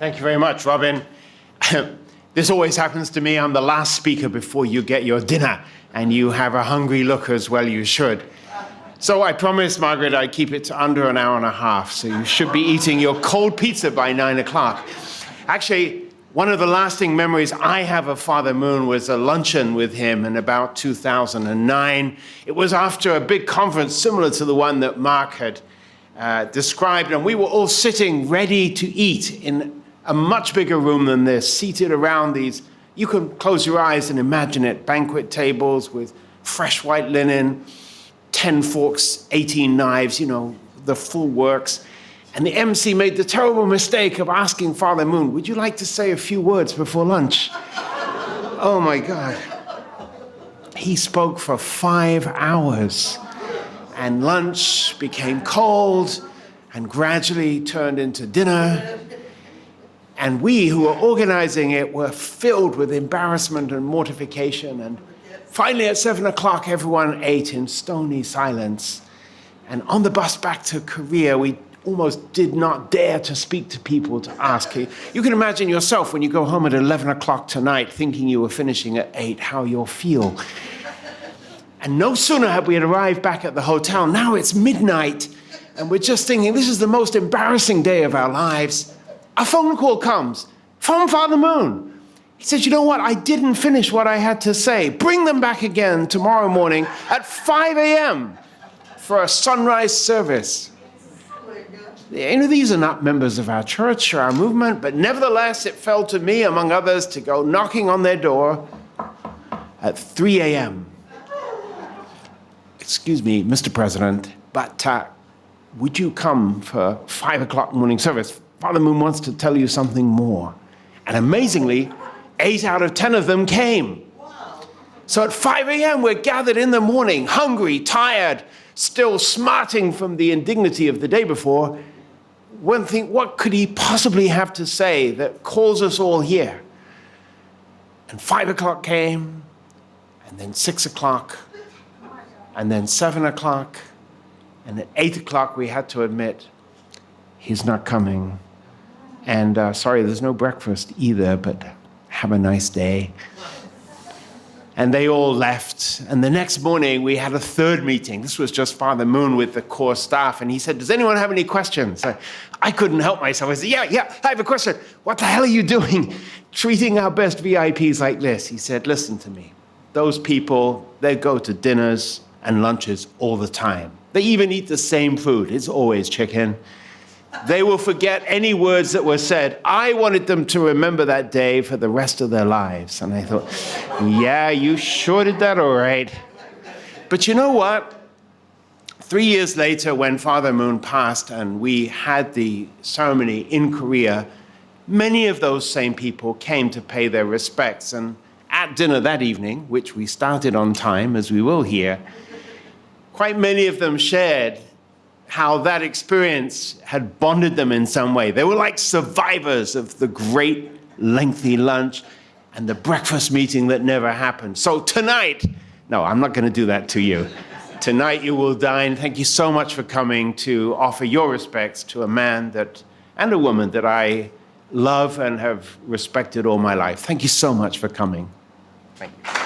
Thank you very much, Robin. This always happens to me. I'm the last speaker before you get your dinner, and you have a hungry look as well you should. So I promised Margaret I'd keep it to under an hour and a half, so you should be eating your cold pizza by 9 o'clock. Actually, one of the lasting memories I have of Father Moon was a luncheon with him in about 2009. It was after a big conference similar to the one that Mark had described, and we were all sitting ready to eat in a much bigger room than this, seated around these, you can close your eyes and imagine it, banquet tables with fresh white linen, 10 forks, 18 knives, you know, the full works. And the MC made the terrible mistake of asking Father Moon, would you like to say a few words before lunch? Oh my God. He spoke for 5 hours, and lunch became cold and gradually turned into dinner. And we who were organizing it were filled with embarrassment and mortification. And finally at 7 o'clock, everyone ate in stony silence. And on the bus back to Korea, we almost did not dare to speak to people to ask. You can imagine yourself when you go home at 11 o'clock tonight, thinking you were finishing at 8, how you'll feel. And no sooner had we arrived back at the hotel, now it's midnight, and we're just thinking, this is the most embarrassing day of our lives. A phone call comes from Father Moon. He says, you know what? I didn't finish what I had to say. Bring them back again tomorrow morning at 5 a.m. for a sunrise service. You know, these are not members of our church or our movement, but nevertheless, it fell to me, among others, to go knocking on their door at 3 a.m. Excuse me, Mr. President, but would you come for 5 o'clock morning service? Father Moon wants to tell you something more. And amazingly, 8 out of 10 of them came. Wow. So at 5 a.m., we're gathered in the morning, hungry, tired, still smarting from the indignity of the day before. One thing, what could he possibly have to say that calls us all here? And 5 o'clock came, and then 6 o'clock, and then 7 o'clock, and at 8 o'clock, we had to admit, he's not coming. And sorry, there's no breakfast either, but have a nice day. And they all left. And the next morning, we had a third meeting. This was just Father Moon with the core staff. And he said, does anyone have any questions? I couldn't help myself. I said, yeah, I have a question. What the hell are you doing treating our best VIPs like this? He said, listen to me. Those people, they go to dinners and lunches all the time. They even eat the same food. It's always chicken. They will forget any words that were said. I wanted them to remember that day for the rest of their lives. And I thought, yeah, you sure did that all right. But you know what? 3 years later, when Father Moon passed and we had the ceremony in Korea, many of those same people came to pay their respects. And at dinner that evening, which we started on time, as we will hear, quite many of them shared how that experience had bonded them in some way. They were like survivors of the great lengthy lunch and the breakfast meeting that never happened. So tonight, no, I'm not going to do that to you. Tonight you will dine. Thank you so much for coming to offer your respects to a man and a woman that I love and have respected all my life. Thank you so much for coming. Thank you.